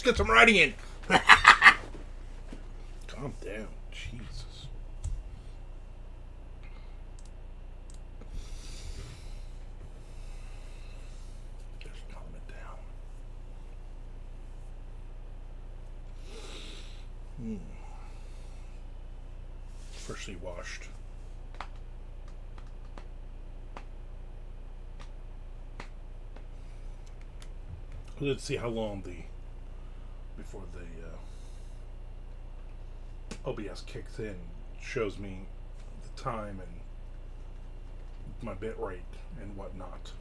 Let's get some writing in. Calm down. Jesus. Just calm it down. Freshly washed. Let's see how long before the OBS kicks in, shows me the time and my bit rate and whatnot.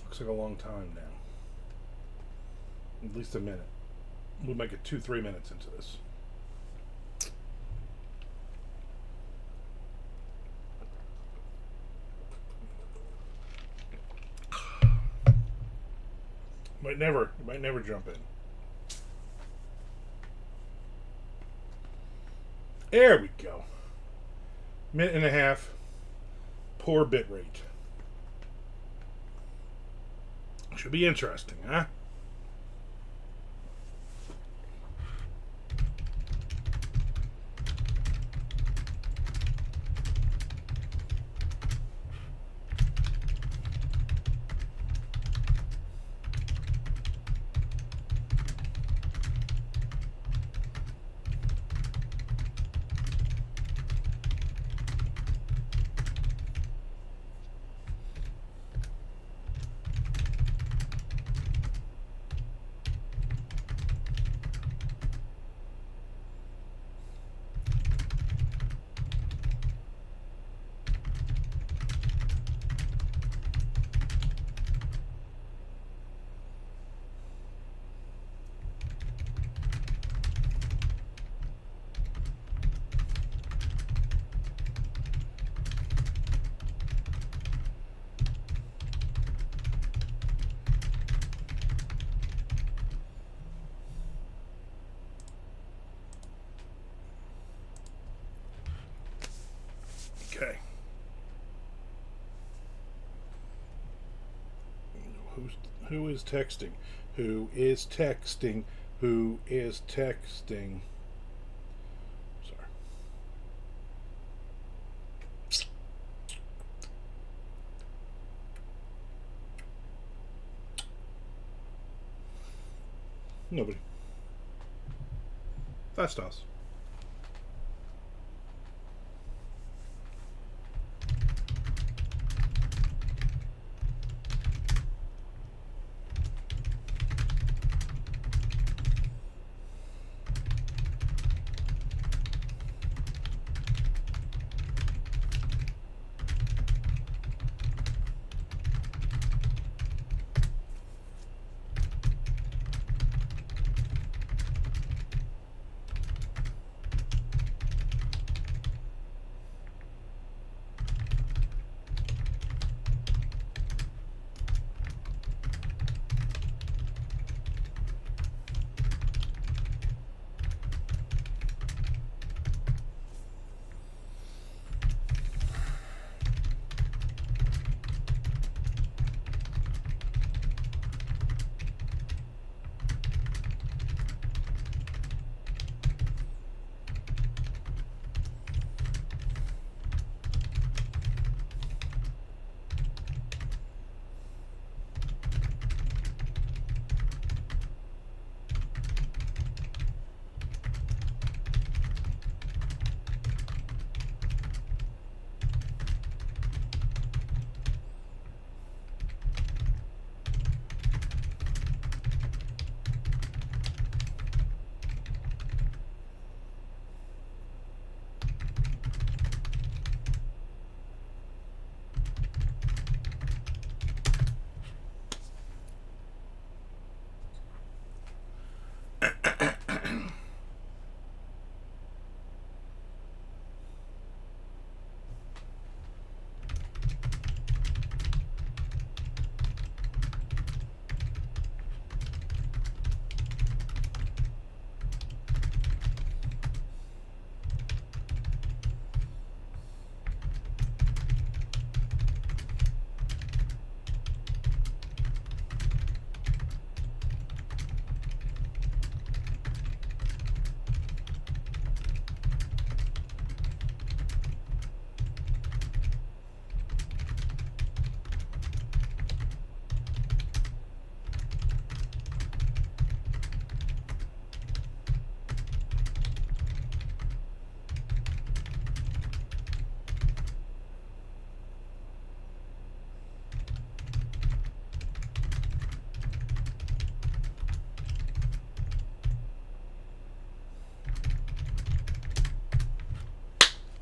Looks like a long time now. At least a minute. We'll make it 2-3 minutes into this. Might never jump in. There we go. Minute and a half. Poor bit rate. Should be interesting, huh? Okay. Who is texting? Who is texting? Who is texting? Sorry. Nobody. That's us.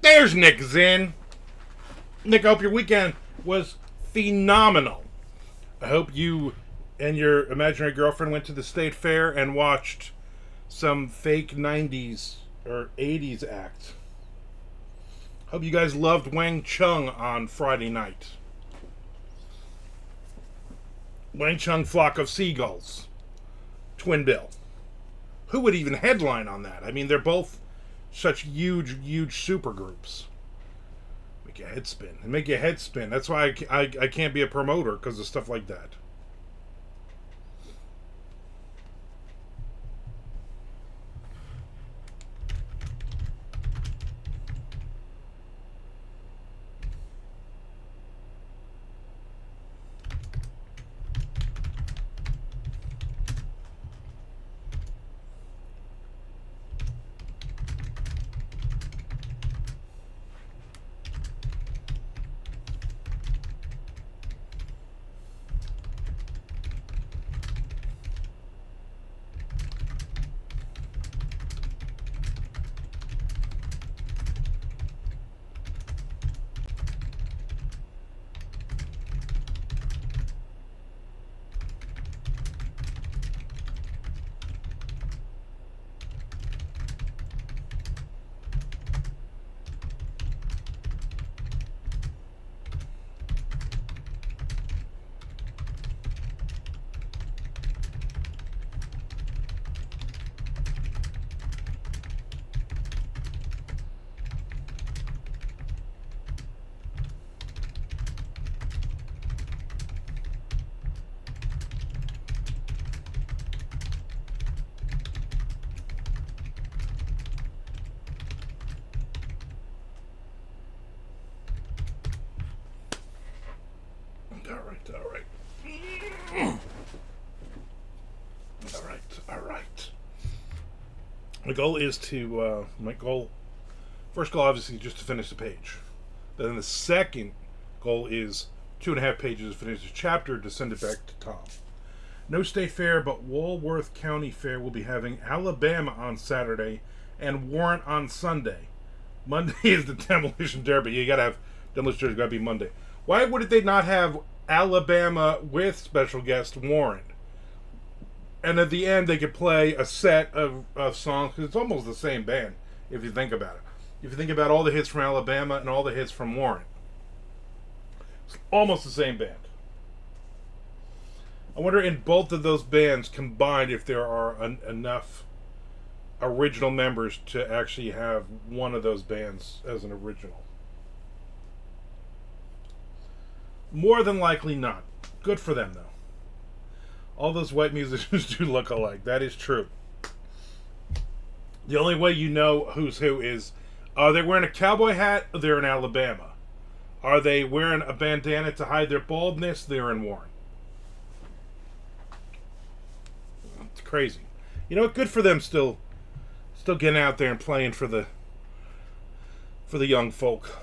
There's Nick Zinn. Nick, I hope your weekend was phenomenal. I hope you and your imaginary girlfriend went to the state fair and watched some fake 90s or 80s act. Hope you guys loved Wang Chung on Friday night. Wang Chung, Flock of Seagulls. Twin Bill. Who would even headline on that? I mean, they're both such huge super groups. Make your head spin. And make your head spin. That's why I can't be a promoter, because of stuff like that. All right. My goal is to, first goal obviously just to finish the page. Then the second goal is 2.5 pages to finish the chapter to send it back to Tom. No state fair, but Walworth County Fair will be having Alabama on Saturday and Warrant on Sunday. Monday is the Demolition Derby. You gotta have Demolition Derby, gotta be Monday. Why would they not have Alabama with special guest Warren? And at the end, they could play a set of songs, because it's almost the same band, if you think about it. If you think about all the hits from Alabama and all the hits from Warren, it's almost the same band. I wonder in both of those bands combined if there are enough original members to actually have one of those bands as an original. More than likely not. Good for them, though. All those white musicians do look alike. That is true. The only way you know who's who is, are they wearing a cowboy hat? They're in Alabama. Are they wearing a bandana to hide their baldness? They're in Warren. It's crazy. You know what? Good for them still getting out there and playing for the young folk.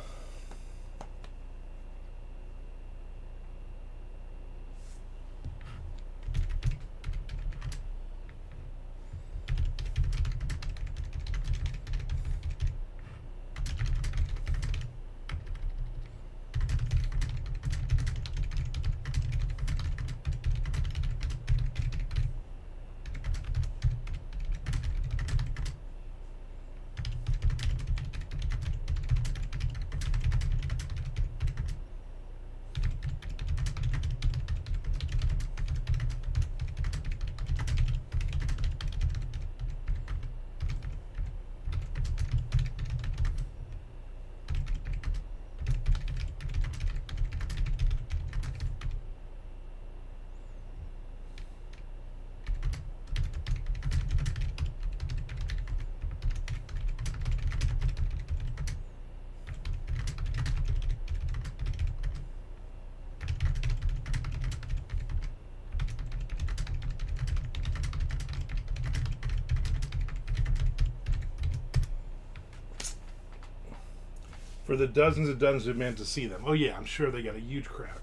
For the dozens and dozens of men to see them. Oh yeah, I'm sure they got a huge crowd.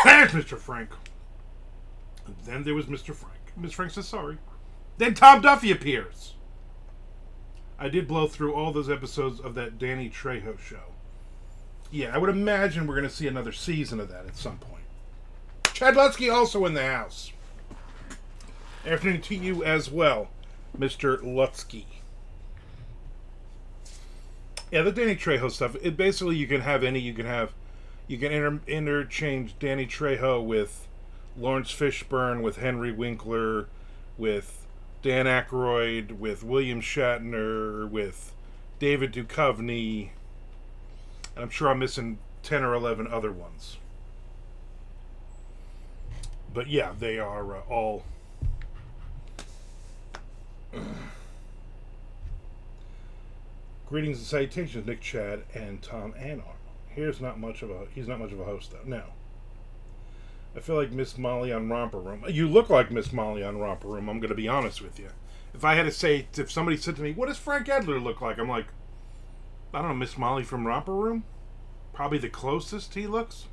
There's Mr. Frank. And then there was Mr. Frank. Miss Frank says sorry. Then Tom Duffy appears. I did blow through all those episodes of that Danny Trejo show. Yeah, I would imagine we're going to see another season of that at some point. Chad Lutsky also in the house. Afternoon to you as well, Mr. Lutsky. Yeah, the Danny Trejo stuff. It basically you can interchange Danny Trejo with Lawrence Fishburne, with Henry Winkler, with Dan Aykroyd, with William Shatner, with David Duchovny. And I'm sure I'm missing 10 or 11 other ones. But yeah, they are all... Greetings and salutations, Nick, Chad, and Tom Annar. He's not much of a host, though. No. I feel like Miss Molly on Romper Room. You look like Miss Molly on Romper Room, I'm going to be honest with you. If I had to say, if somebody said to me, what does Frank Edler look like? I'm like, I don't know, Miss Molly from Romper Room? Probably the closest he looks.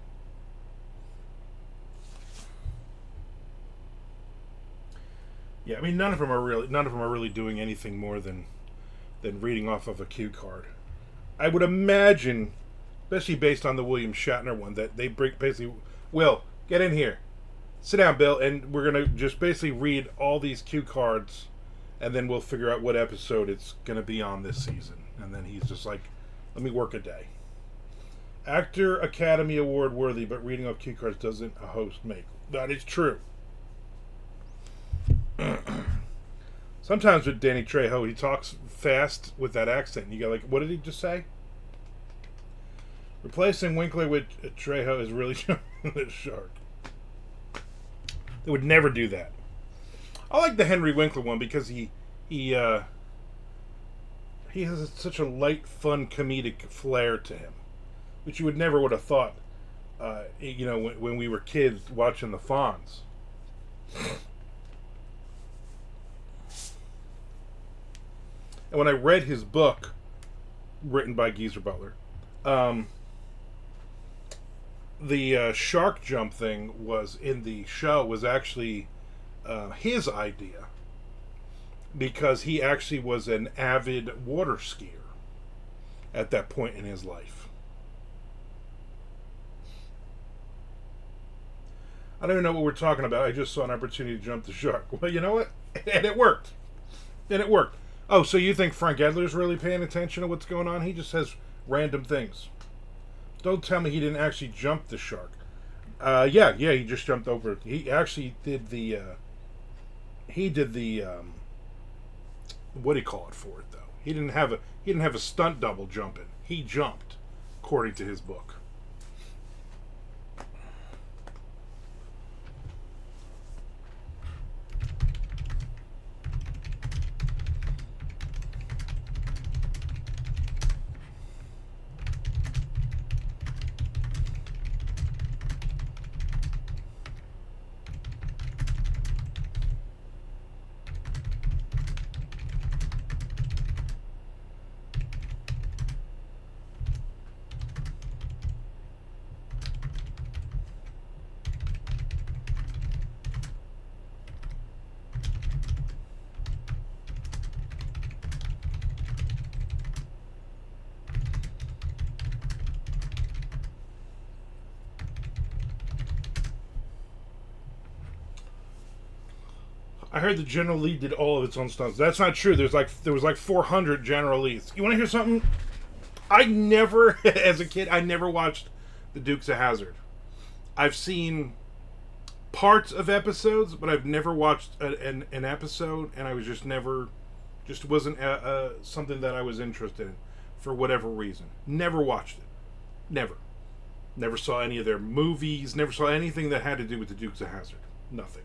Yeah, I mean, none of them are really doing anything more than reading off of a cue card. I would imagine, especially based on the William Shatner one, that they basically, Will, get in here. Sit down, Bill, and we're going to just basically read all these cue cards, and then we'll figure out what episode it's going to be on this season. And then he's just like, let me work a day. Actor Academy Award worthy, but reading off cue cards doesn't a host make. That is true. Sometimes with Danny Trejo, he talks fast with that accent. You go like, what did he just say? Replacing Winkler with Trejo is really showing the shark. They would never do that. I like the Henry Winkler one because he has such a light, fun, comedic flair to him, which you would have thought. When we were kids watching the Fonz. And when I read his book, written by Geezer Butler, the shark jump thing was in the show was actually his idea, because he actually was an avid water skier at that point in his life. I don't even know what we're talking about. I just saw an opportunity to jump the shark. Well, you know what? And it worked. Oh, so you think Frank Edler's really paying attention to what's going on? He just says random things. Don't tell me he didn't actually jump the shark. Yeah, he just jumped over it. He actually did the, what do you call it for it, though? He didn't have a stunt double jumping. He jumped, according to his book. I heard the General Lee did all of its own stunts. That's not true. There was like 400 General Lees. You want to hear something? I never, as a kid, I never watched the Dukes of Hazzard. I've seen parts of episodes, but I've never watched an episode, and I was just wasn't something that I was interested in for whatever reason. Never watched it. Never saw any of their movies. Never saw anything that had to do with the Dukes of Hazzard. Nothing.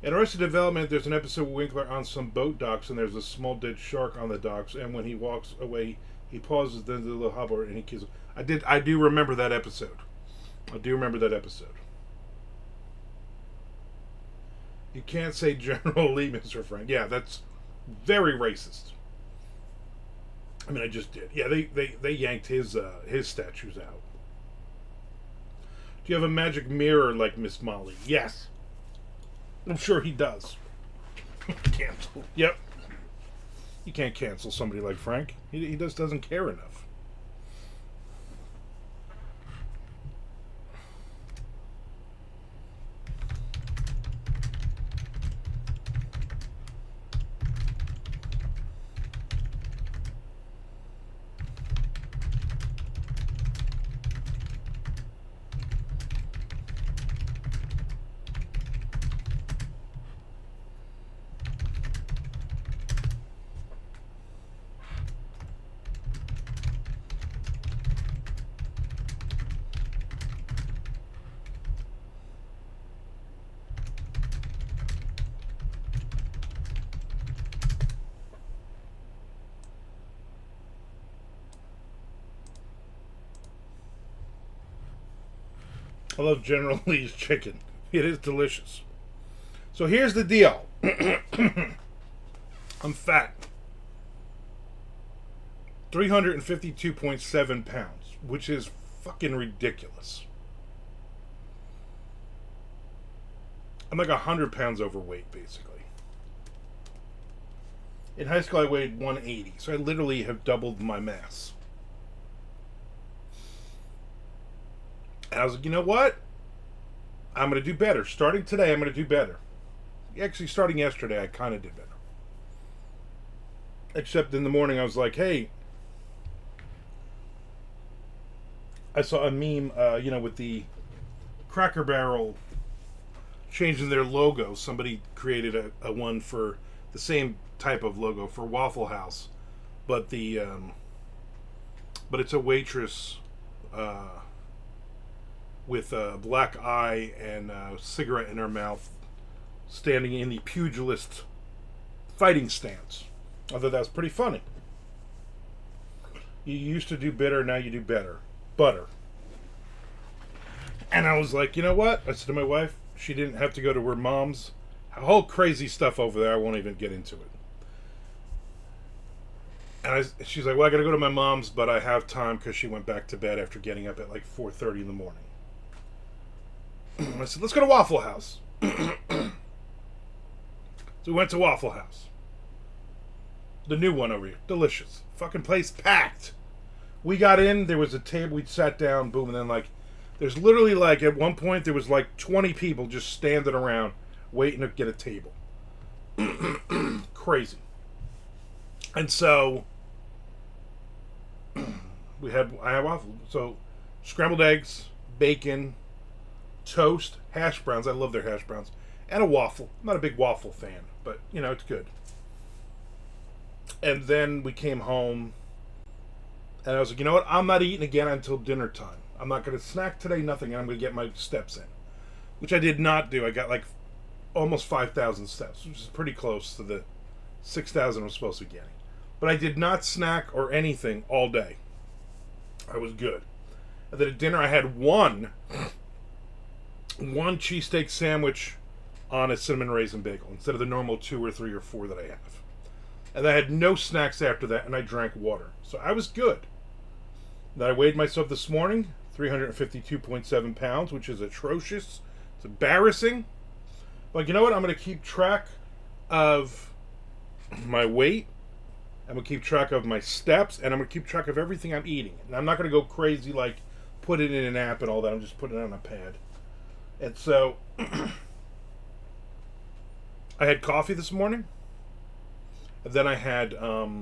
In Arrested Development, there's an episode with Winkler on some boat docks, and there's a small dead shark on the docks, and when he walks away, he pauses, then the little hubble, and he kisses. I do remember that episode. You can't say General Lee, Mr. Frank. Yeah, that's very racist. I mean, I just did. Yeah, they yanked his statues out. Do you have a magic mirror like Miss Molly? Yes. I'm sure he does. Canceled. Yep. You can't cancel somebody like Frank. He just doesn't care enough. I love General Lee's chicken. It is delicious. So here's the deal. I'm fat. 352.7 pounds, which is fucking ridiculous. I'm like 100 pounds overweight, basically. In high school, I weighed 180, so I literally have doubled my mass. And I was like, you know what? I'm going to do better. Starting today, I'm going to do better. Actually, starting yesterday, I kind of did better. Except in the morning, I was like, hey, I saw a meme, with the Cracker Barrel changing their logo. Somebody created a one for the same type of logo for Waffle House, but but it's a waitress with a black eye and a cigarette in her mouth, standing in the pugilist fighting stance. I thought that was pretty funny. You used to do bitter, now you do better. Butter. And I was like, you know what? I said to my wife, she didn't have to go to her mom's. A whole crazy stuff over there, I won't even get into it. And she's like, well, I gotta go to my mom's, but I have time because she went back to bed after getting up at like 4:30 in the morning. I said, let's go to Waffle House. So we went to Waffle House. The new one over here. Delicious. Fucking place packed. We got in, there was a table, we sat down, boom, and then there's literally at one point there was 20 people just standing around waiting to get a table. Crazy. And so I had waffle. So scrambled eggs, bacon, toast, hash browns. I love their hash browns. And a waffle. I'm not a big waffle fan, but it's good. And then we came home and I was like, you know what? I'm not eating again until dinner time. I'm not going to snack today, nothing. I'm going to get my steps in. Which I did not do. I got almost 5,000 steps, which is pretty close to the 6,000 I'm supposed to be getting. But I did not snack or anything all day. I was good. And then at dinner I had one cheesesteak sandwich on a cinnamon raisin bagel instead of the normal 2 or 3 or 4 that I have. And I had no snacks after that, and I drank water. So I was good. Then I weighed myself this morning, 352.7 pounds, which is atrocious. It's embarrassing. But you know what? I'm going to keep track of my weight. I'm going to keep track of my steps, and I'm going to keep track of everything I'm eating. And I'm not going to go crazy put it in an app and all that. I'm just putting it on a pad. And so I had coffee this morning. And then I had a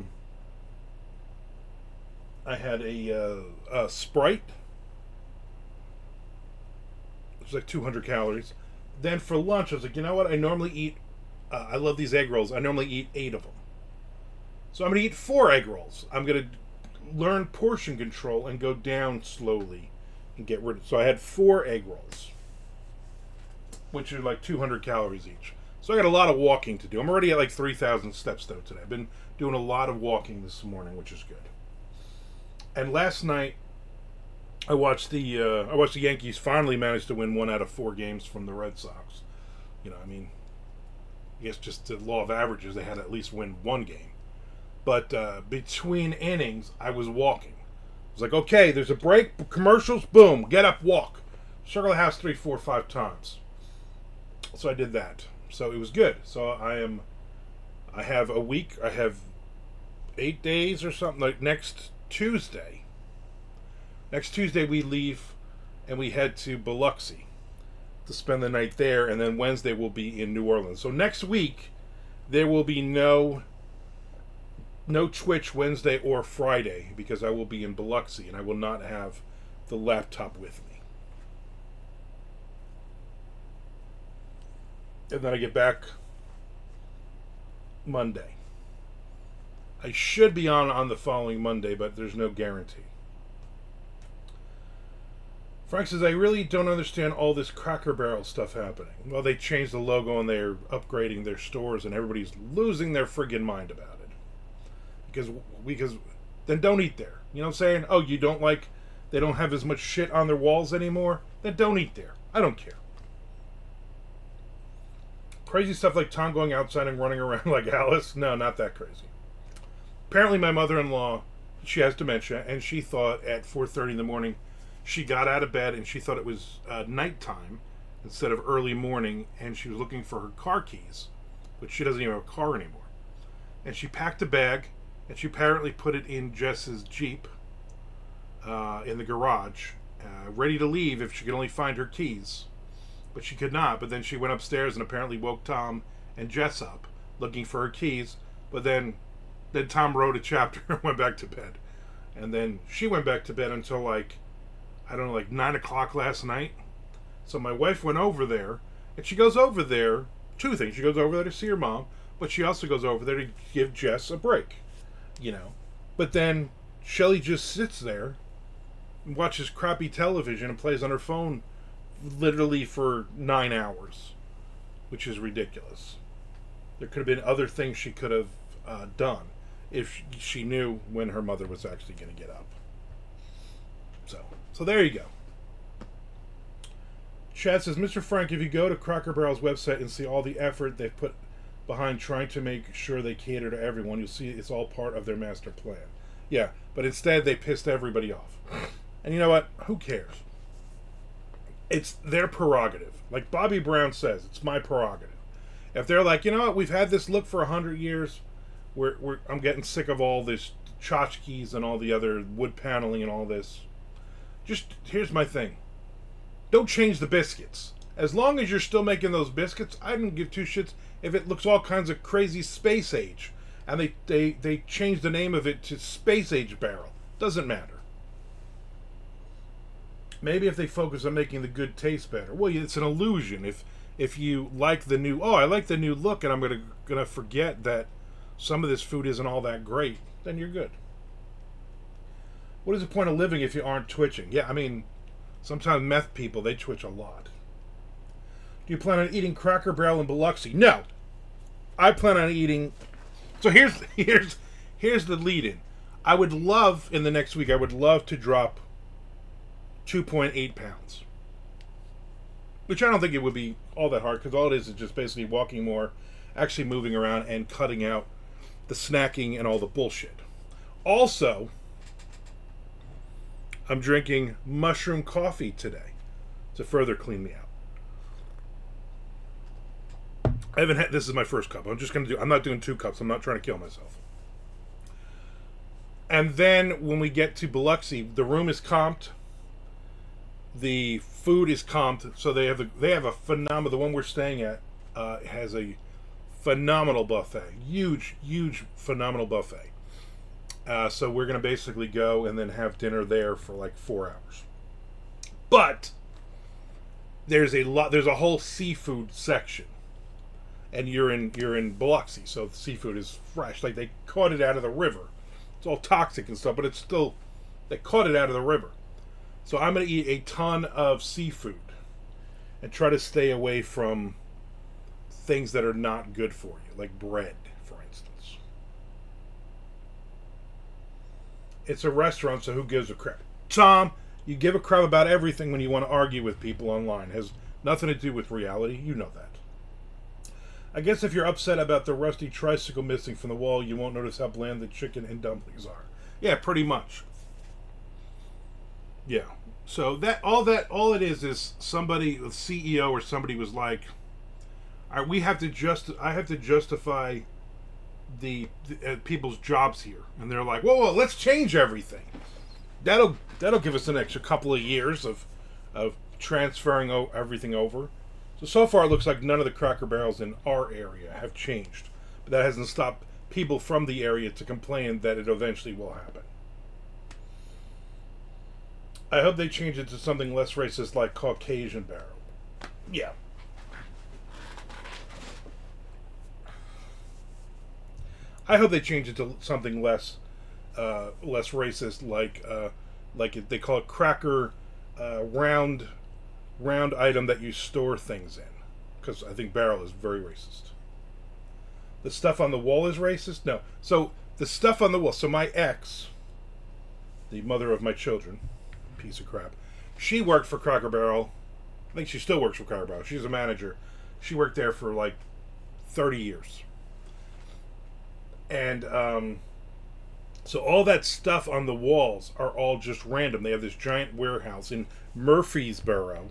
Sprite. It was 200 calories. Then for lunch, I was like, you know what? I normally eat. I love these egg rolls. I normally eat 8 of them. So I'm going to eat 4 egg rolls. I'm going to learn portion control and go down slowly and get rid of it. So I had 4 egg rolls, which are 200 calories each. So I got a lot of walking to do. I'm already at 3,000 steps though today. I've been doing a lot of walking this morning, which is good. And last night I watched the Yankees finally manage to win 1 out of 4 games from the Red Sox. I guess just the law of averages, they had to at least win 1 game. But between innings, I was walking. I was like, okay, there's a break, commercials, boom, get up, walk. Circle the house 3, 4, 5 times. So I did that. So it was good. So I have a week. I have 8 days or something, like next Tuesday. Next Tuesday we leave and we head to Biloxi to spend the night there, and then Wednesday we'll be in New Orleans. So next week there will be no Twitch Wednesday or Friday because I will be in Biloxi and I will not have the laptop with me. And then I get back Monday. I should be on the following Monday, but there's no guarantee. Frank says, I really don't understand all this Cracker Barrel stuff happening. Well, they changed the logo and they're upgrading their stores and everybody's losing their friggin' mind about it. Because then don't eat there. You know what I'm saying? Oh, you don't like, they don't have as much shit on their walls anymore? Then don't eat there. I don't care. Crazy stuff like Tom going outside and running around like Alice? No, not that crazy. Apparently my mother-in-law, she has dementia, and she thought at 4:30 in the morning, she got out of bed and she thought it was nighttime instead of early morning, and she was looking for her car keys, but she doesn't even have a car anymore. And she packed a bag, and she apparently put it in Jess's Jeep in the garage, ready to leave if she could only find her keys. But she could not. But then she went upstairs and apparently woke Tom and Jess up looking for her keys. But then Tom wrote a chapter and went back to bed. And then she went back to bed until like 9 o'clock last night. So my wife went over there, and she goes over there, two things. She goes over there to see her mom, but she also goes over there to give Jess a break, you know. But then Shelly just sits there and watches crappy television and plays on her phone literally for 9 hours, which is ridiculous. There could have been other things she could have done if she knew when her mother was actually going to get up. So there you go. Chad says, Mr. Frank, if you go to Cracker Barrel's website and see all the effort they've put behind trying to make sure they cater to everyone, you'll see it's all part of their master plan. Yeah, but instead they pissed everybody off. And you know what? Who cares? It's their prerogative. Like Bobby Brown says, it's my prerogative. If they're like, you know what, we've had this look for 100 years, I'm getting sick of all this tchotchkes and all the other wood paneling and all this. Just, here's my thing. Don't change the biscuits. As long as you're still making those biscuits, I don't give two shits if it looks all kinds of crazy space age. And they changed the name of it to Space Age Barrel. Doesn't matter. Maybe if they focus on making the good taste better. Well, it's an illusion. If you like the new, I like the new look and I'm gonna forget that some of this food isn't all that great, then you're good. What is the point of living if you aren't twitching? Yeah, I mean, sometimes meth people, they twitch a lot. Do you plan on eating Cracker Barrel in Biloxi? No. I plan on eating... So here's the lead-in. I would love, in the next week, I would love to drop 2.8 pounds. Which I don't think it would be all that hard, because all it is just basically walking more, actually moving around, and cutting out the snacking and all the bullshit. Also, I'm drinking mushroom coffee today to further clean me out. I haven't had, this is my first cup. I'm not doing 2 cups. I'm not trying to kill myself. And then when we get to Biloxi, the room is comped. The food is comped. So they have a phenomenal, the one we're staying at has a phenomenal buffet. Huge, phenomenal buffet. So we're going to basically go and then have dinner there for like 4 hours. But there's a whole seafood section. And you're in Biloxi, so the seafood is fresh. Like they caught it out of the river. It's all toxic and stuff, but it's still, they caught it out of the river. So I'm going to eat a ton of seafood and try to stay away from things that are not good for you, like bread, for instance. It's a restaurant, so who gives a crap? Tom, you give a crap about everything when you want to argue with people online. It has nothing to do with reality. You know that. I guess if you're upset about the rusty tricycle missing from the wall, you won't notice how bland the chicken and dumplings are. Yeah, pretty much. Yeah. So all it is somebody, the CEO or somebody was like, all right, I have to justify people's jobs here, and they're like, whoa, let's change everything. That'll give us an extra couple of years of transferring everything over. So far it looks like none of the Cracker Barrels in our area have changed, but that hasn't stopped people from the area to complain that it eventually will happen. I hope they change it to something less racist like Caucasian Barrel. Yeah. I hope they change it to something less racist like they call it cracker round item that you store things in, because I think barrel is very racist. The stuff on the wall is racist? No. So the stuff on the wall. So my ex, the mother of my children, piece of crap, she worked for Cracker Barrel. I think she still works for Cracker Barrel. She's a manager. She worked there for like 30 years. And so all that stuff on the walls are all just random. They have this giant warehouse in Murfreesboro,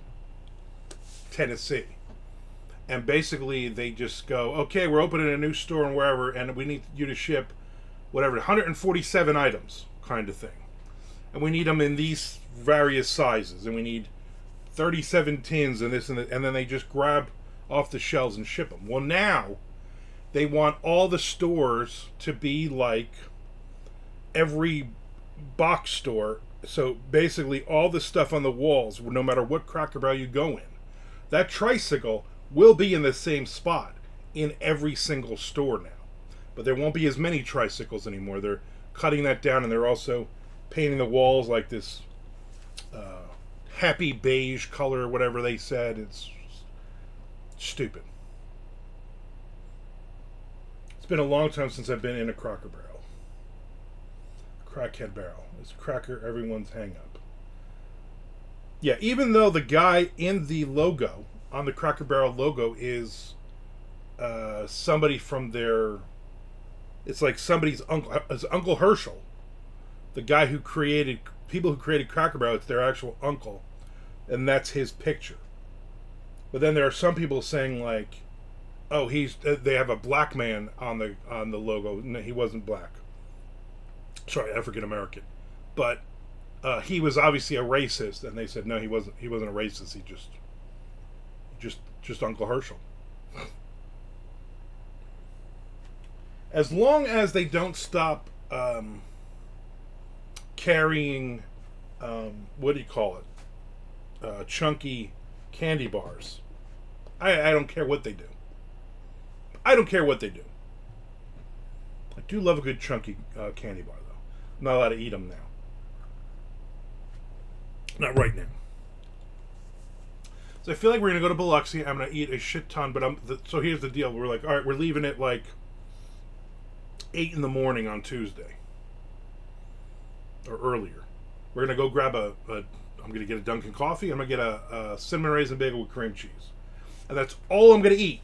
Tennessee. And basically they just go, okay, we're opening a new store and wherever, and we need you to ship whatever, 147 items kind of thing. And we need them in these various sizes. And we need 37 tins and this and that. And then they just grab off the shelves and ship them. Well, now they want all the stores to be like every box store. So basically all the stuff on the walls, no matter what Cracker Barrel you go in, that tricycle will be in the same spot in every single store now. But there won't be as many tricycles anymore. They're cutting that down, and they're also painting the walls like this happy beige color or whatever they said. It's stupid. It's been a long time since I've been in a Cracker Barrel. Crackhead Barrel. It's cracker everyone's hang up. Yeah, even though the guy in the logo, on the Cracker Barrel logo, is somebody from their... It's like somebody's uncle. It's Uncle Herschel. The guy who created... People who created Cracker Barrel, it's their actual uncle. And that's his picture. But then there are some people saying like, oh, they have a black man on the logo. No, he wasn't black. Sorry, African American. But he was obviously a racist, and they said no, he wasn't a racist. He just Uncle Herschel. As long as they don't stop carrying what do you call it? Chunky candy bars. I don't care what they do. I don't care what they do. I do love a good chunky candy bar, though. I'm not allowed to eat them now. Not right now. So I feel like we're going to go to Biloxi. I'm going to eat a shit ton, but so here's the deal. We're like, all right, we're leaving at like 8 in the morning on Tuesday. Or earlier. We're going to go grab I'm going to get a Dunkin' coffee. I'm going to get a cinnamon raisin bagel with cream cheese. And that's all I'm going to eat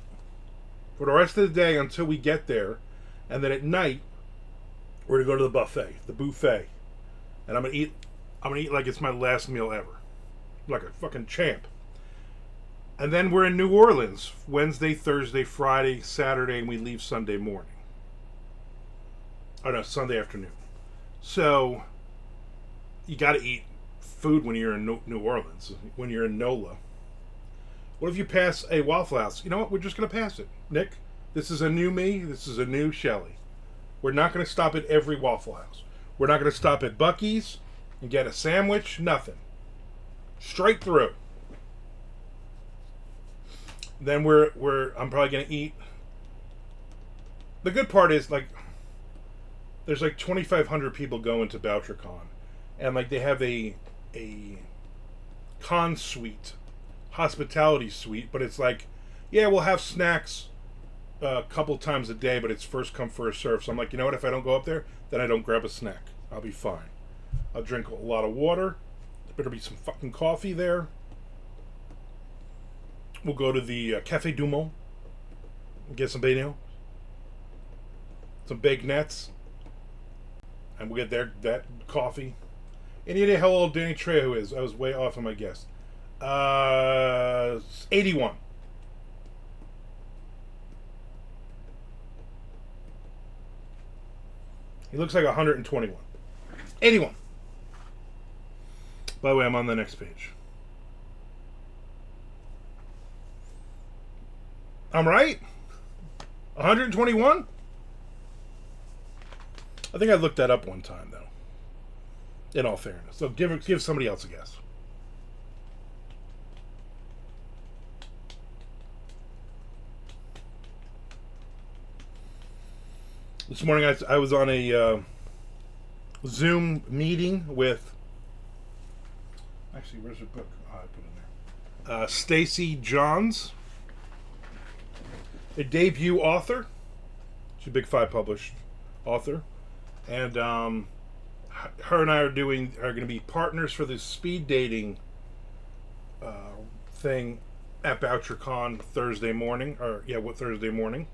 for the rest of the day until we get there. And then at night, we're going to go to the buffet. And I'm going to eat like it's my last meal ever. Like a fucking champ. And then we're in New Orleans Wednesday, Thursday, Friday, Saturday, and we leave Sunday morning. Oh no, Sunday afternoon. So you got to eat food when you're in New Orleans, when you're in NOLA. What if you pass a Waffle House? You know what? We're just going to pass it. Nick, this is a new me. This is a new Shelley. We're not going to stop at every Waffle House. We're not going to stop at Buc-ee's and get a sandwich. Nothing. Straight through. Then I'm probably going to eat. The good part is, like, there's like 2,500 people going to BoucherCon. And like they have a con suite, hospitality suite, but it's like, yeah, we'll have snacks a couple times a day, but it's first come first serve. So I'm like, you know what? If I don't go up there, then I don't grab a snack. I'll be fine. I'll drink a lot of water. There better be some fucking coffee there. We'll go to the Café du Monde and get some bagel, some baked nets, and we'll get that coffee. Any idea how old Danny Trejo is? I was way off on my guess. 81. He looks like 121. 81. By the way, I'm on the next page. I'm right? 121? I think I looked that up one time, though. In all fairness. So give somebody else a guess. This morning I was on a Zoom meeting with... Actually, where's the book? Oh, I put it in there. Stacy Johns. A debut author. She's a Big Five published author. And her and I are going to be partners for this speed dating thing at BoucherCon Thursday morning. Thursday morning.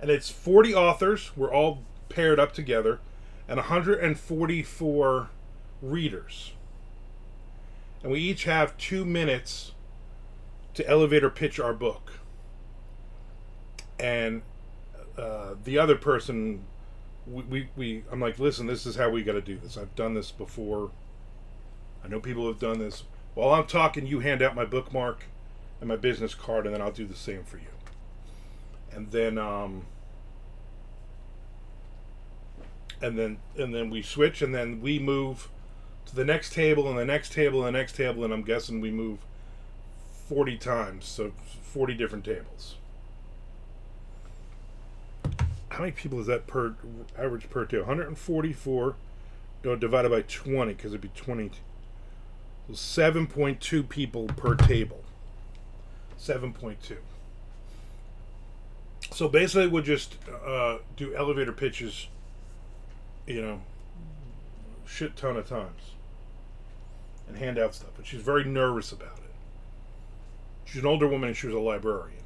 And it's 40 authors. We're all paired up together. And 144 readers. And we each have 2 minutes to elevator pitch our book. And the other person, I'm like, listen, this is how we got to do this. I've done this before. I know people have done this. While I'm talking, you hand out my bookmark and my business card, and then I'll do the same for you. And then we switch, and then we move to the next table, and the next table, and the next table, and I'm guessing we move 40 times, so 40 different tables. How many people is that per average per table? 144 divided by 20, because it'd be 20. So 7.2 people per table. 7.2. So basically, we'll just do elevator pitches, shit ton of times, and hand out stuff. But she's very nervous about it. She's an older woman, and she was a librarian.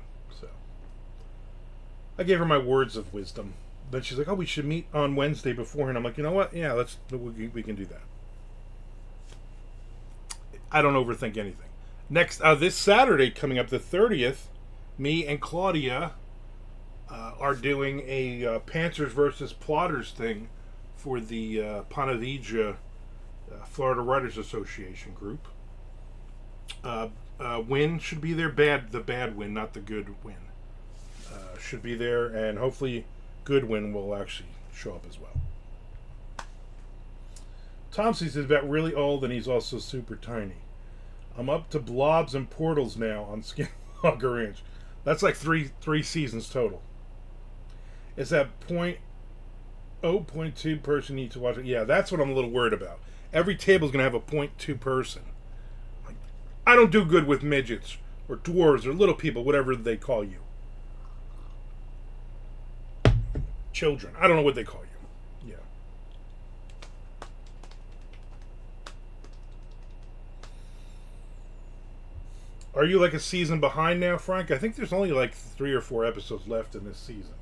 I gave her my words of wisdom. Then she's like, "Oh, we should meet on Wednesday beforehand." I'm like, "You know what? Yeah, we can do that." I don't overthink anything. Next, this Saturday coming up, the 30th, me and Claudia are doing a Panthers versus Plotters thing for the Ponte Vedra Florida Writers Association group. Win should be there. The bad win, not the good win. Should be there, and hopefully Goodwin will actually show up as well. Tom says he's about really old, and he's also super tiny. I'm up to blobs and portals now on Skinwalker Ranch. That's like three seasons total. It's that 0.2 person needs to watch it. Yeah, that's what I'm a little worried about. Every table's going to have a 0.2 person. Like, I don't do good with midgets or dwarves or little people, whatever they call you. Children. I don't know what they call you. Yeah. Are you like a season behind now, Frank? I think there's only like 3 or 4 episodes left in this season.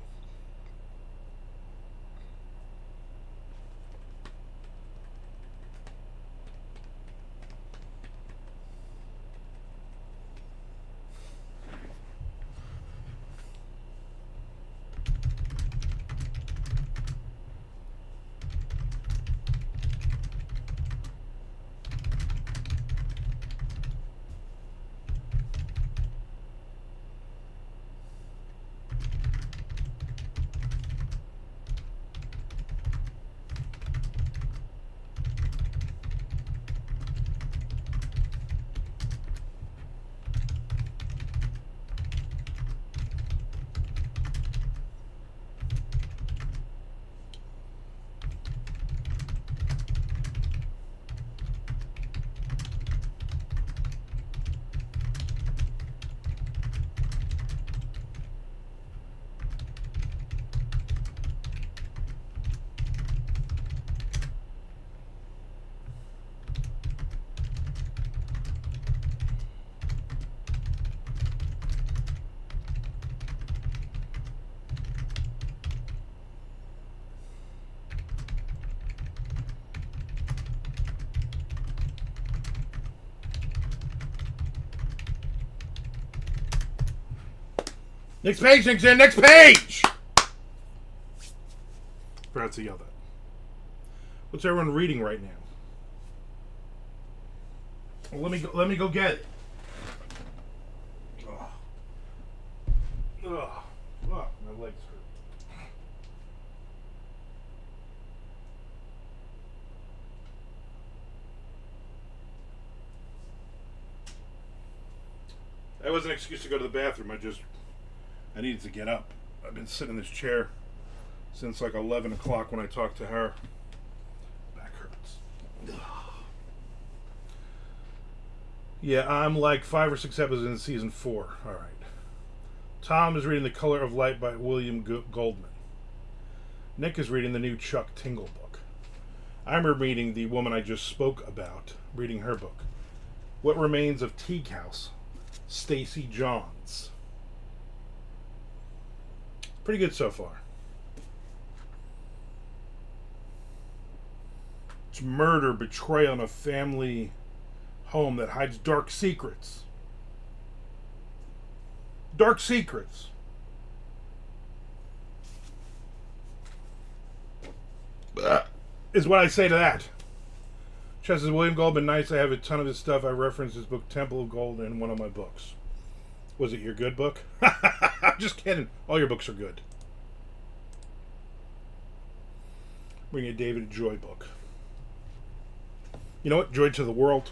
Next page, next page! Forgot to yell that. What's everyone reading right now? Well, let me go get it. Ugh. Ugh. Fuck, my legs hurt. That was an excuse to go to the bathroom. I needed to get up. I've been sitting in this chair since like 11 o'clock when I talked to her. Back hurts. Ugh. Yeah, I'm like 5 or 6 episodes in season 4. All right. Tom is reading The Color of Light by William Goldman. Nick is reading the new Chuck Tingle book. I'm reading the woman I just spoke about, reading her book. What Remains of Teague House, Stacey Johns. Pretty good so far. It's murder, betrayal in a family home that hides dark secrets. Dark secrets. Is what I say to that. Chess says, William Goldman, nice. I have a ton of his stuff. I referenced his book, Temple of Gold, in one of my books. Was it your good book? I'm just kidding. All your books are good. Bring a David Joy book. You know what? Joy to the world.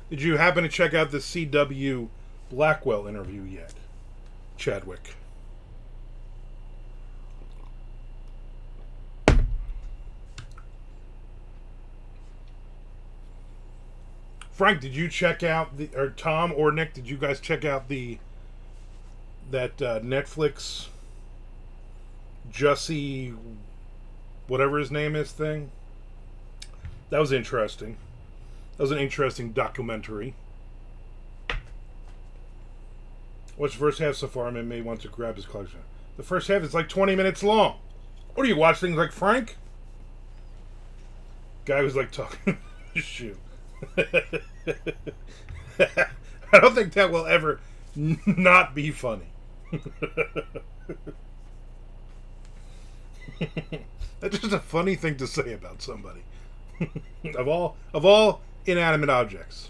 Did you happen to check out the C.W. Blackwell interview yet? Chadwick. Frank, did you check out or Tom or Nick, did you guys check out that Netflix Jussie, whatever his name is, thing? That was interesting. That was an interesting documentary. What's the first half so far? I may want to grab his collection. The first half is like 20 minutes long. What do you watch things like Frank? Guy was like talking. Shoot. I don't think that will ever not be funny. That's just a funny thing to say about somebody. of all inanimate objects.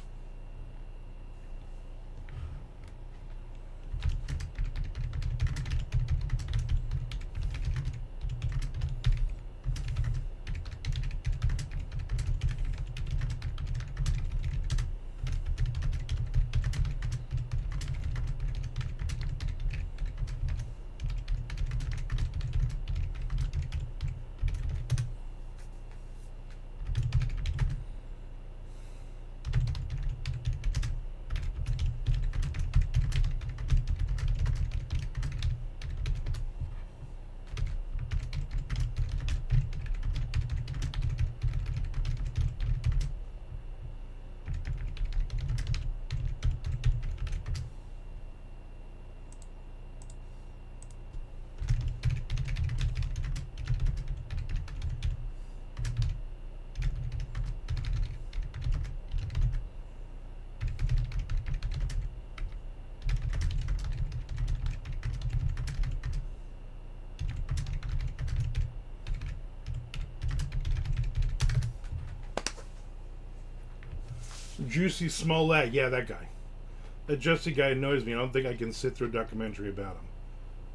Juicy Smollett, yeah, that guy. That Jussie guy annoys me. I don't think I can sit through a documentary about him.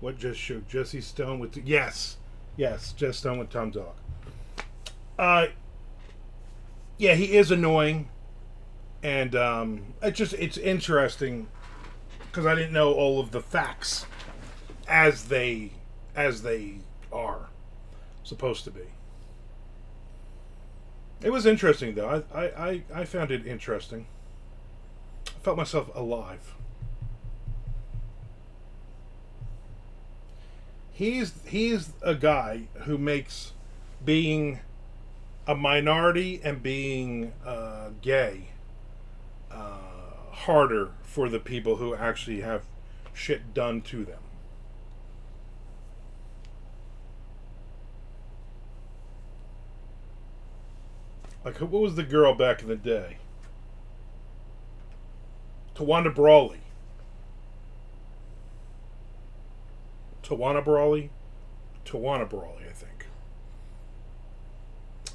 What just showed? Jesse Stone with... Yes, Jess Stone with Tom Dog. Yeah, he is annoying. And it's interesting because I didn't know all of the facts as they are supposed to be. It was interesting, though. I found it interesting. I felt myself alive. He's a guy who makes being a minority and being gay harder for the people who actually have shit done to them. Like, what was the girl back in the day? Tawana Brawley. Tawana Brawley, I think.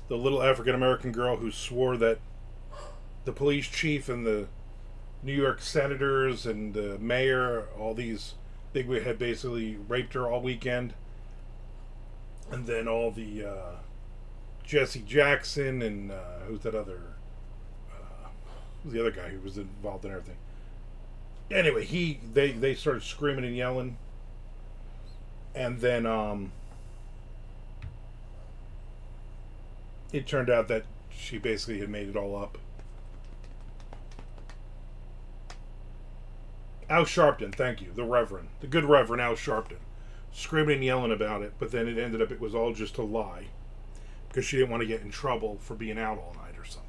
The little African American girl who swore that the police chief and the New York senators and the mayor, all these bigwigs had basically raped her all weekend. And then all the Jesse Jackson and who's that other? Who's the other guy who was involved in everything? Anyway, they started screaming and yelling, and then it turned out that she basically had made it all up. Al Sharpton, thank you, the good Reverend Al Sharpton, screaming and yelling about it, but then it was all just a lie because she didn't want to get in trouble for being out all night or something.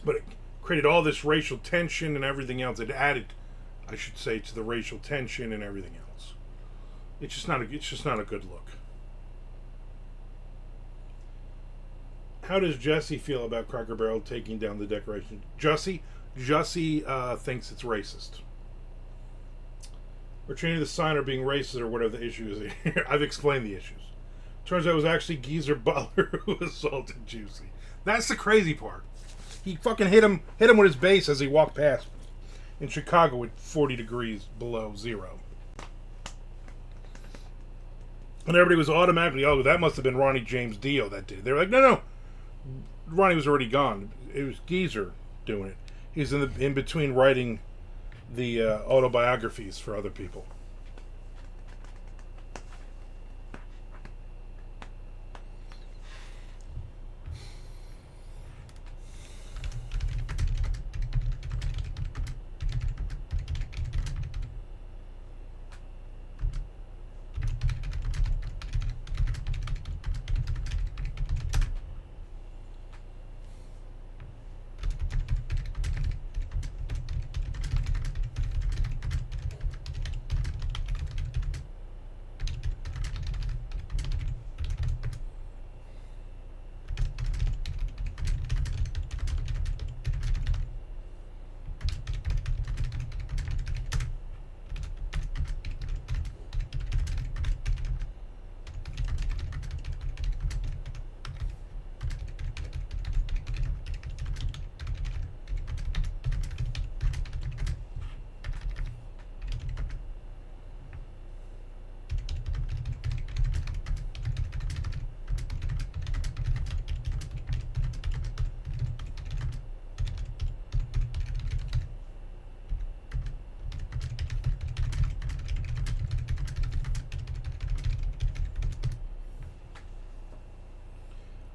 But it created all this racial tension and everything else. It added, I should say, to the racial tension and everything else. It's just not a good look. How does Jesse feel about Cracker Barrel taking down the decoration? Jesse thinks it's racist. Or changing the sign or being racist or whatever the issue is. I've explained the issues. Turns out it was actually Geezer Butler who assaulted Juicy. That's the crazy part. He fucking hit him with his base as he walked past in Chicago at 40 degrees below zero. And everybody was automatically, oh, that must have been Ronnie James Dio that did it. They were like, no. Ronnie was already gone. It was Geezer doing it. He's in between writing the autobiographies for other people.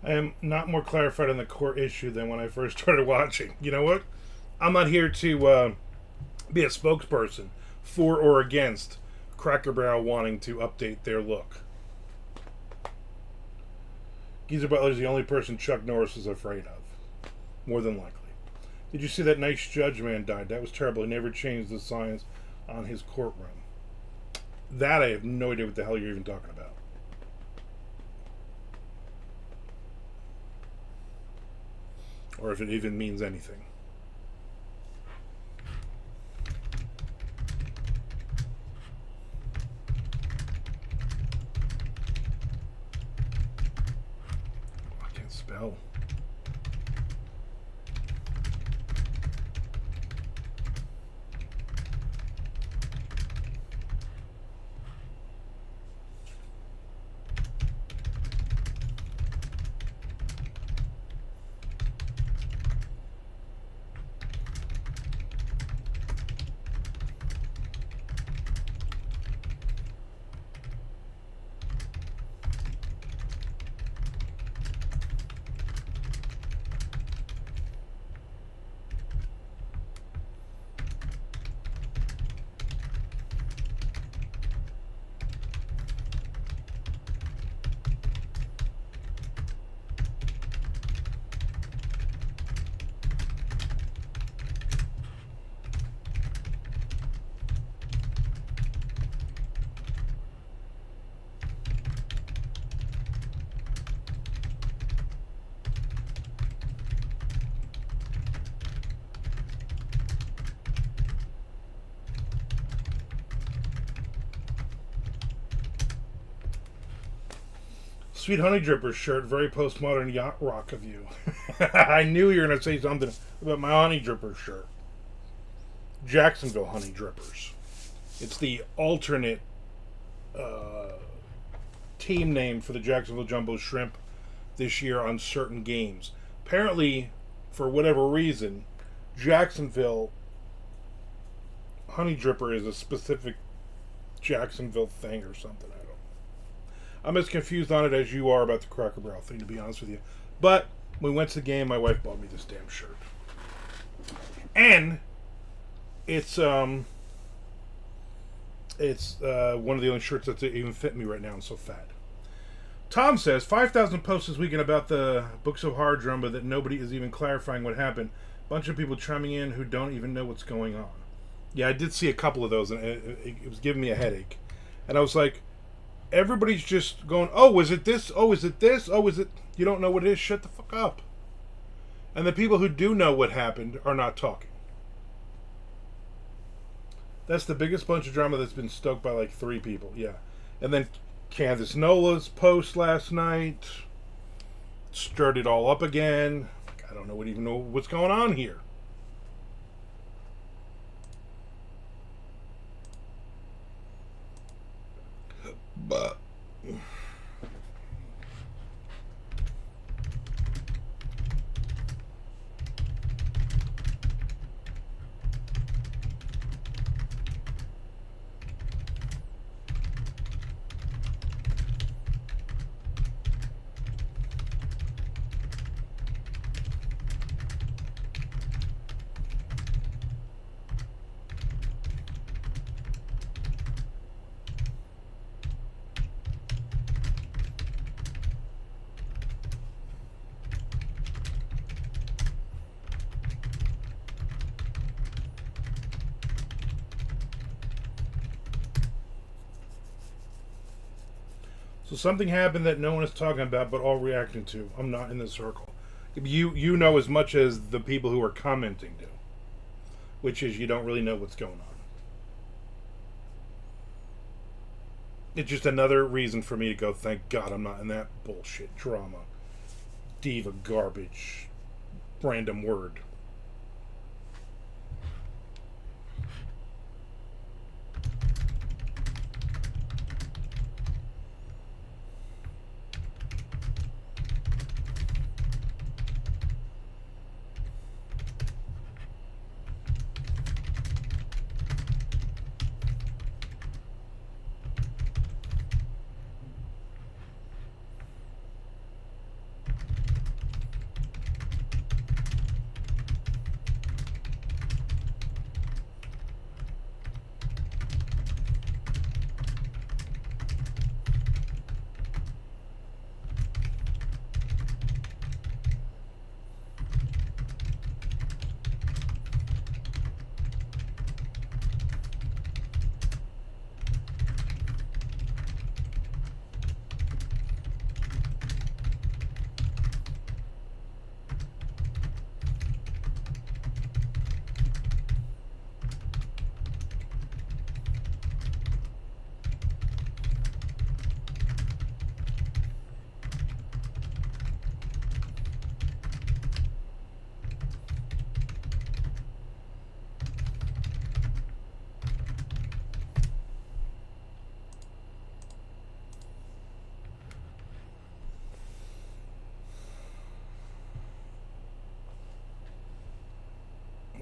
I am not more clarified on the core issue than when I first started watching. You know what? I'm not here to be a spokesperson for or against Cracker Barrel wanting to update their look. Geezer Butler is the only person Chuck Norris is afraid of. More than likely. Did you see that nice judge man died? That was terrible. He never changed the signs on his courtroom. That I have no idea what the hell you're even talking about. Or if it even means anything. I can't spell. Sweet Honey Drippers shirt, very postmodern yacht rock of you. I knew you were going to say something about my Honey Drippers shirt. Jacksonville Honey Drippers. It's the alternate team name for the Jacksonville Jumbo Shrimp this year on certain games. Apparently, for whatever reason, Jacksonville Honey Dripper is a specific Jacksonville thing or something. I don't know. I'm as confused on it as you are about the Cracker Barrel thing, to be honest with you. But when we went to the game, my wife bought me this damn shirt. And it's one of the only shirts that even fit me right now. I'm so fat. Tom says 5,000 posts this weekend about the Books of Horror drama that nobody is even clarifying what happened. Bunch of people chiming in who don't even know what's going on. Yeah, I did see a couple of those, and it was giving me a headache. And I was like, everybody's just going, oh, is it this? Oh, is it this? Oh, is it... You don't know what it is? Shut the fuck up. And the people who do know what happened are not talking. That's the biggest bunch of drama that's been stoked by like 3 people. Yeah. And then Candace Nola's post last night stirred it all up again. I don't even know what's going on here. But so something happened that no one is talking about, but all reacting to. I'm not in the circle. You know as much as the people who are commenting do, which is you don't really know what's going on. It's just another reason for me to go, thank God I'm not in that bullshit drama. Diva garbage. Random word.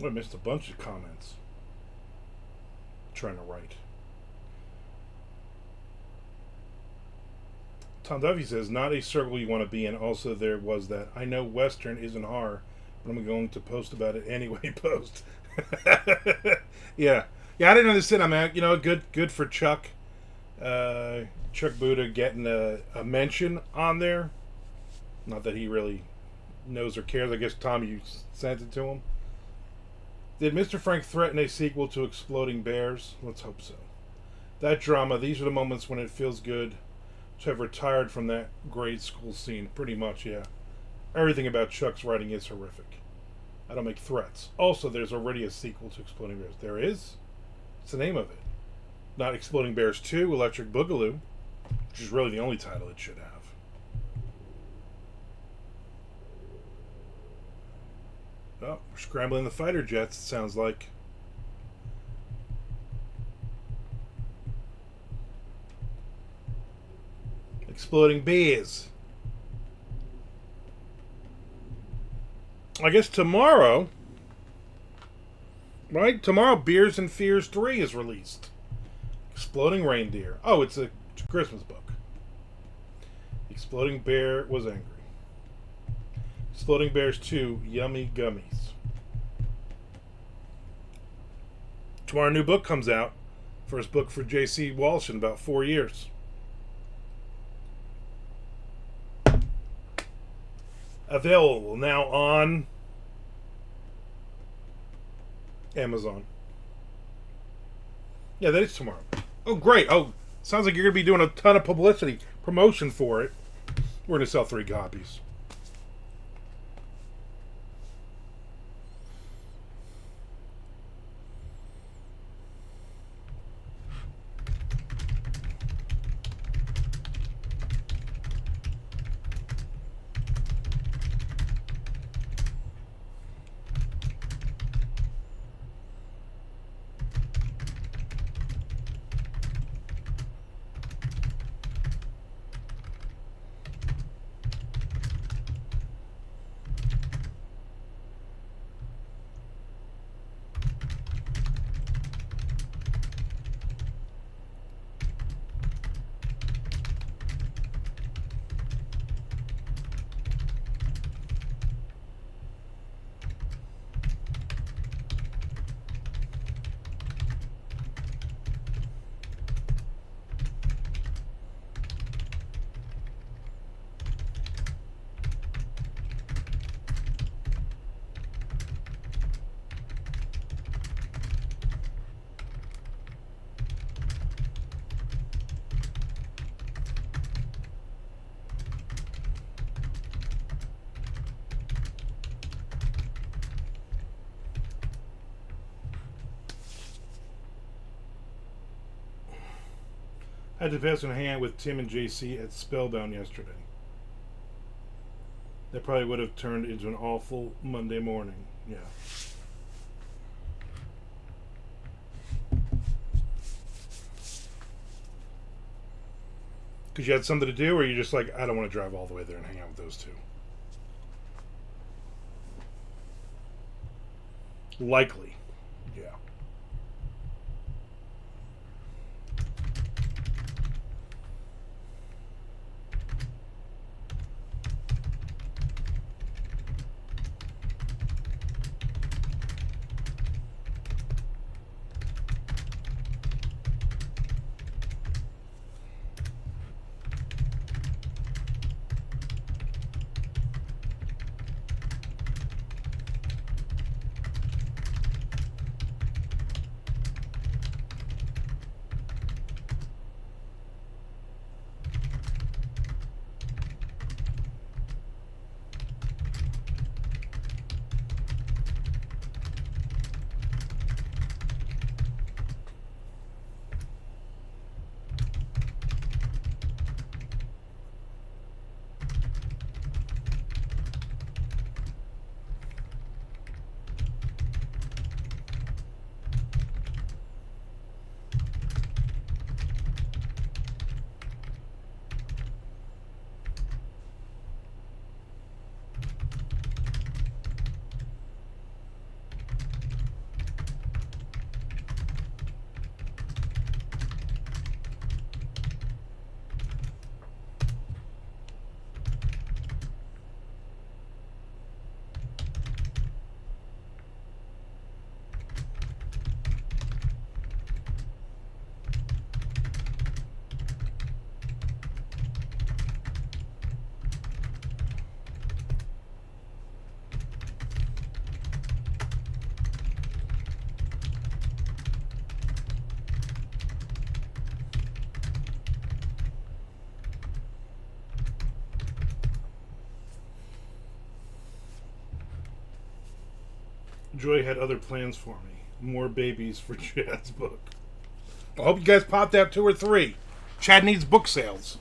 I missed a bunch of comments. Trying to write. Tom Duffy says, not a circle you want to be in. Also, there was that. I know Western isn't horror, but I'm going to post about it anyway. Post. Yeah. Yeah, I didn't understand. I mean, good for Chuck. Chuck Buda getting a mention on there. Not that he really knows or cares. I guess, Tom, you sent it to him. Did Mr. Frank threaten a sequel to Exploding Bears? Let's hope so. That drama, these are the moments when it feels good to have retired from that grade school scene. Pretty much, yeah. Everything about Chuck's writing is horrific. I don't make threats. Also, there's already a sequel to Exploding Bears. There is? What's the name of it? Not Exploding Bears 2, Electric Boogaloo, which is really the only title it should have. Oh, we're scrambling the fighter jets, it sounds like. Exploding beers. I guess tomorrow, right? Tomorrow, Beers and Fears 3 is released. Exploding Reindeer. Oh, it's a Christmas book. Exploding Bear was angry. Exploding Bears 2, Yummy Gummies. Tomorrow, a new book comes out. First book for J.C. Walsh in about 4 years. Available now on Amazon. Yeah, that is tomorrow. Oh, great. Oh, sounds like you're going to be doing a ton of promotion for it. We're going to sell 3 copies. I had to pass on a hand with Tim and JC at Spellbound yesterday. That probably would have turned into an awful Monday morning. Yeah. Because you had something to do, or you're just like, I don't want to drive all the way there and hang out with those two? Likely. Yeah. Joy had other plans for me. More babies for Chad's book. I hope you guys popped out 2 or 3. Chad needs book sales.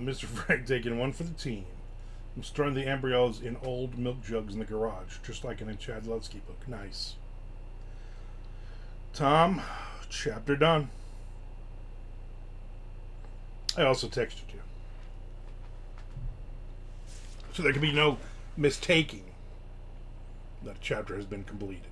Mr. Frank taking one for the team. I'm storing the embryos in old milk jugs in the garage, just like in a Chad Lutsky book. Nice. Tom, chapter done. I also texted you. So there can be no mistaking that chapter has been completed.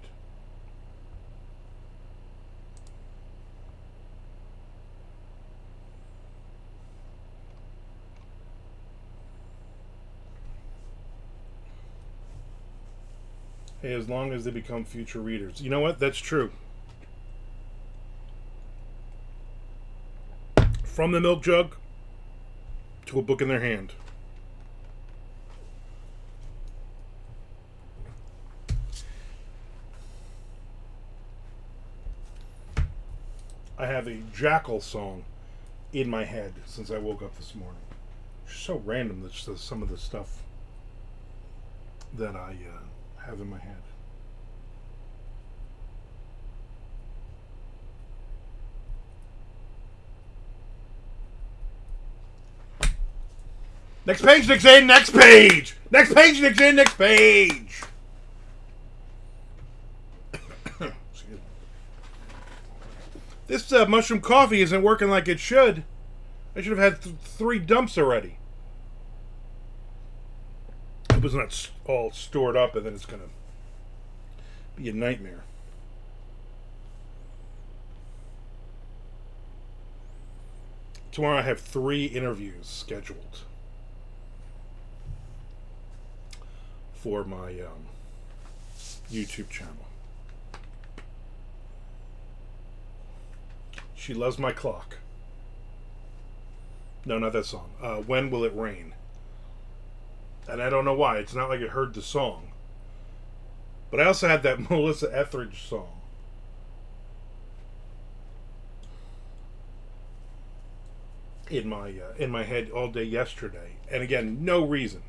Hey, as long as they become future readers. You know what? That's true. From the milk jug to a book in their hand. I have a Jackyl song in my head since I woke up this morning. It's so random that some of the stuff that I have in my head. Next page, Nick's in. Next page. Next page, Nick's in. Next page. This mushroom coffee isn't working like it should. I should have had 3 dumps already. It was not all stored up, and then it's going to be a nightmare. Tomorrow I have 3 interviews scheduled for my YouTube channel. She Loves My Clock. No, not that song. When Will It Rain? And I don't know why. It's not like I heard the song. But I also had that Melissa Etheridge song. In my head all day yesterday. And again, no reason.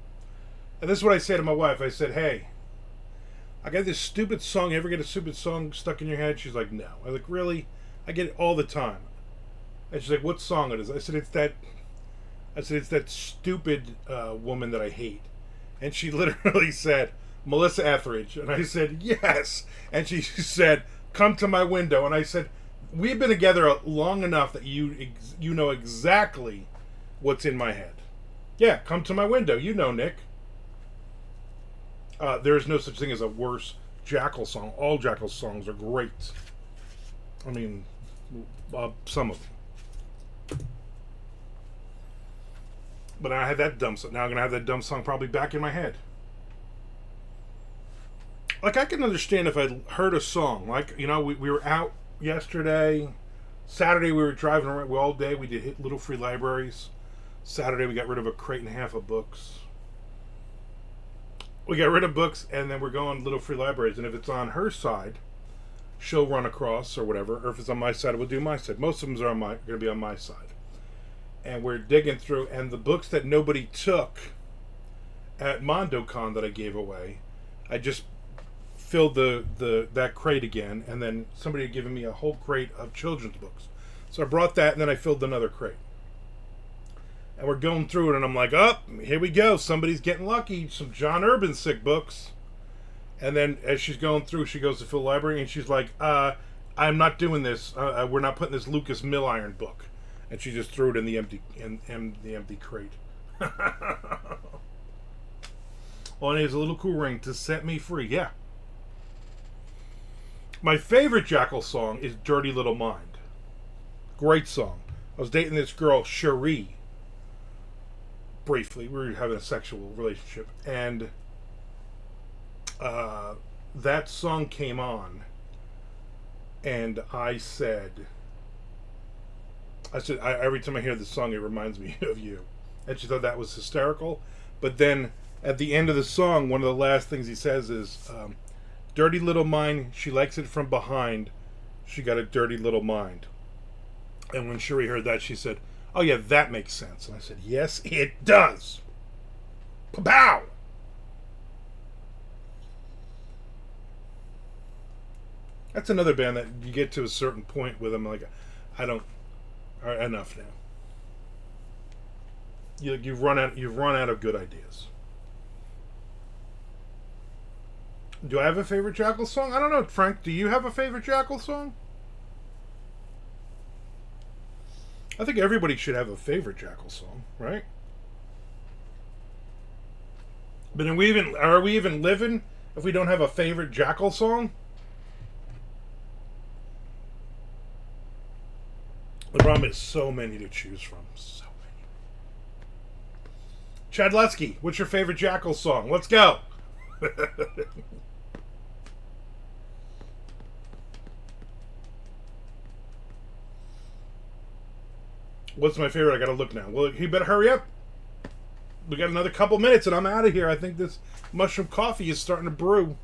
And this is what I say to my wife. I said, hey, I got this stupid song. You ever get a stupid song stuck in your head? She's like, no. I was like, really? I get it all the time. And she's like, what song it is? I said, it's that stupid woman that I hate. And she literally said, Melissa Etheridge. And I said, yes. And she said, come to my window. And I said, we've been together long enough that you know exactly what's in my head. Yeah, come to my window. You know, Nick. There is no such thing as a worse Jackyl song. All Jackyl songs are great. I mean, some of them. But I had that dumb song. Now I'm going to have that dumb song probably back in my head. Like, I can understand if I heard a song. Like, you know, we were out yesterday. Saturday we were driving around all day. We did hit little free libraries. Saturday we got rid of a crate and a half of books. We got rid of books, and then we're going little free libraries. And if it's on her side, she'll run across or whatever. Or if it's on my side, we'll do my side. Most of them are going to be on my side. And we're digging through, and the books that nobody took at MondoCon that I gave away, I just filled that crate again, and then somebody had given me a whole crate of children's books. So I brought that, and then I filled another crate. And we're going through it, and I'm like, oh, here we go. Somebody's getting lucky. Some John Urbansick books. And then as she's going through, she goes to Phil Library, and she's like, I'm not doing this. We're not putting this Lucas Milliron book. And she just threw it in the empty crate. Oh, and it has a little cool ring to set me free. Yeah. My favorite Jackyl song is Dirty Little Mind. Great song. I was dating this girl, Cherie. Briefly. We were having a sexual relationship. And that song came on. And I said, every time I hear this song, it reminds me of you. And she thought that was hysterical. But then, at the end of the song, one of the last things he says is, dirty little mind, she likes it from behind. She got a dirty little mind. And when Cherie heard that, she said, oh yeah, that makes sense. And I said, yes, it does. Pow! That's another band that you get to a certain point with them, like, I don't... All right, enough now. You've run out of good ideas. Do I have a favorite Jackyl song? I don't know, Frank. Do you have a favorite Jackyl song? I think everybody should have a favorite Jackyl song, right? But are we even living if we don't have a favorite Jackyl song? The problem is so many to choose from. So many. Chad Lutsky, what's your favorite Jackyl song? Let's go. What's my favorite? I gotta look now. Well, you better hurry up. We got another couple minutes and I'm out of here. I think this mushroom coffee is starting to brew.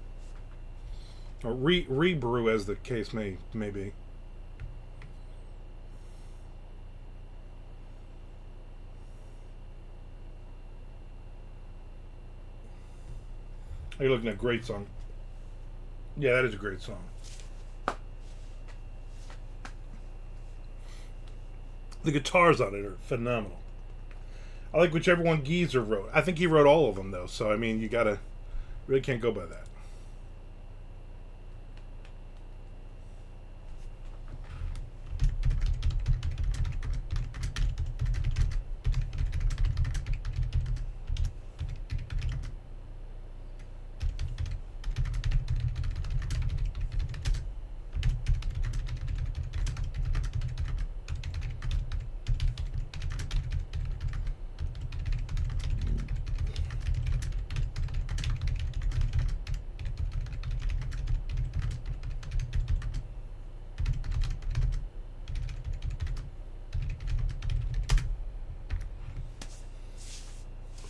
Or re-brew, as the case may be. You're looking at a great song. Yeah, that is a great song. The guitars on it are phenomenal. I like whichever one Geezer wrote. I think he wrote all of them, though. So, I mean, you really can't go by that.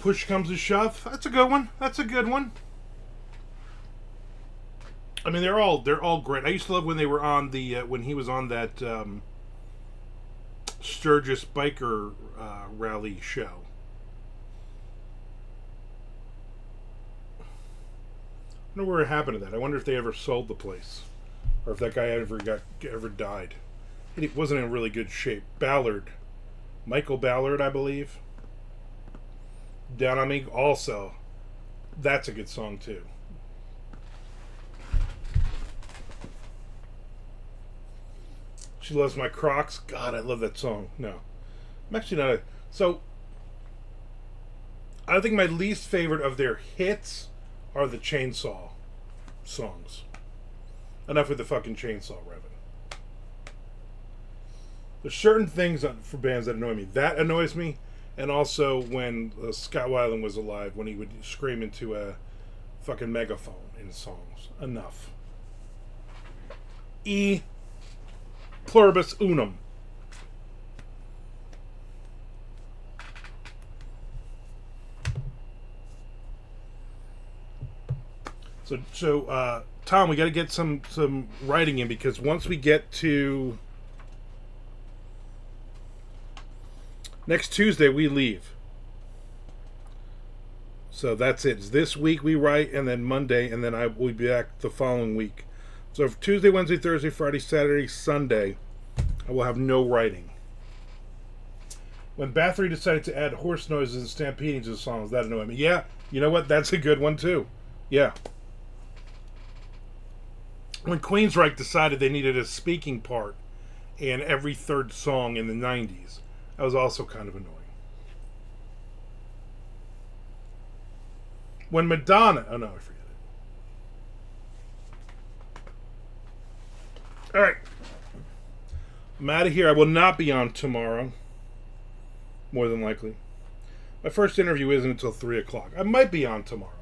Push comes to shove. That's a good one. That's a good one. I mean, they're all great. I used to love when they were on the when he was on that Sturgis biker rally show. I don't know where it happened to that. I wonder if they ever sold the place, or if that guy ever died. It wasn't in really good shape. Michael Ballard, I believe. Down on Me, also. That's a good song, too. She Loves My Crocs. God, I love that song. No. I'm actually not a... So, I think my least favorite of their hits are the Chainsaw songs. Enough with the fucking chainsaw revving. There's certain things for bands that annoy me. That annoys me. And also when Scott Weiland was alive, when he would scream into a fucking megaphone in songs. Enough. E pluribus unum. So Tom, we got to get some writing in, because once we get to next Tuesday, we leave. So that's it. It's this week we write, and then Monday, and then I will be back the following week. So for Tuesday, Wednesday, Thursday, Friday, Saturday, Sunday, I will have no writing. When Bathory decided to add horse noises and stampeding to the songs, that annoyed me. Yeah, you know what? That's a good one too. Yeah. When Queensryche decided they needed a speaking part in every third song in the 90s, that was also kind of annoying. When Madonna... Oh, no, I forget it. All right. I'm out of here. I will not be on tomorrow. More than likely. My first interview isn't until 3 o'clock. I might be on tomorrow.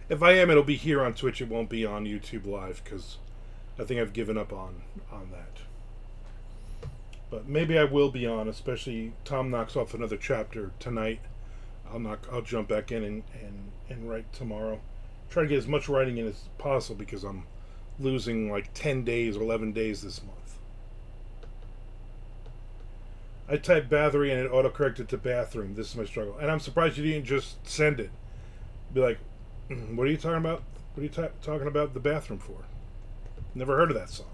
If I am, it'll be here on Twitch. It won't be on YouTube Live, because I think I've given up on that. But maybe I will be on, especially Tom knocks off another chapter tonight. I'll jump back in and write tomorrow. Try to get as much writing in as possible, because I'm losing like 10 days or 11 days this month. I typed Bathory and it autocorrected to bathroom. This is my struggle. And I'm surprised you didn't just send it. Be like, what are you talking about? What are you talking about the bathroom for? Never heard of that song.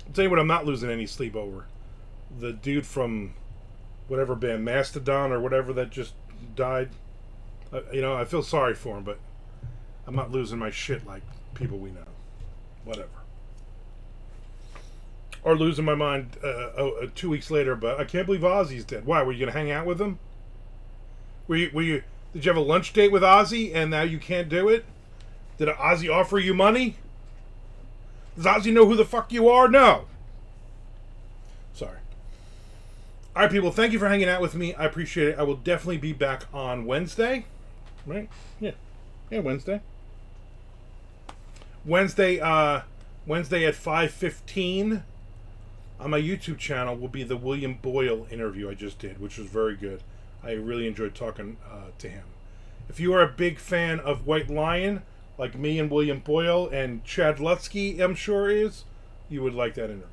I'll tell you what I'm not losing any sleep over. The dude from whatever band, Mastodon or whatever that just died. I feel sorry for him, but I'm not losing my shit like people we know. Whatever. Or losing my mind 2 weeks later, but I can't believe Ozzy's dead. Why? Were you going to hang out with him? Did you have a lunch date with Ozzy and now you can't do it? Did Ozzy offer you money? Does Ozzy know who the fuck you are? No. Sorry. All right, people, thank you for hanging out with me. I appreciate it. I will definitely be back on Wednesday. Right? Yeah. Yeah, Wednesday. Wednesday at 5:15 on my YouTube channel will be the William Boyle interview I just did, which was very good. I really enjoyed talking to him. If you are a big fan of White Lion, like me and William Boyle and Chad Lutsky, I'm sure is, you would like that interview.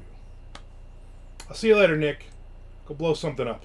I'll see you later, Nick. Go blow something up.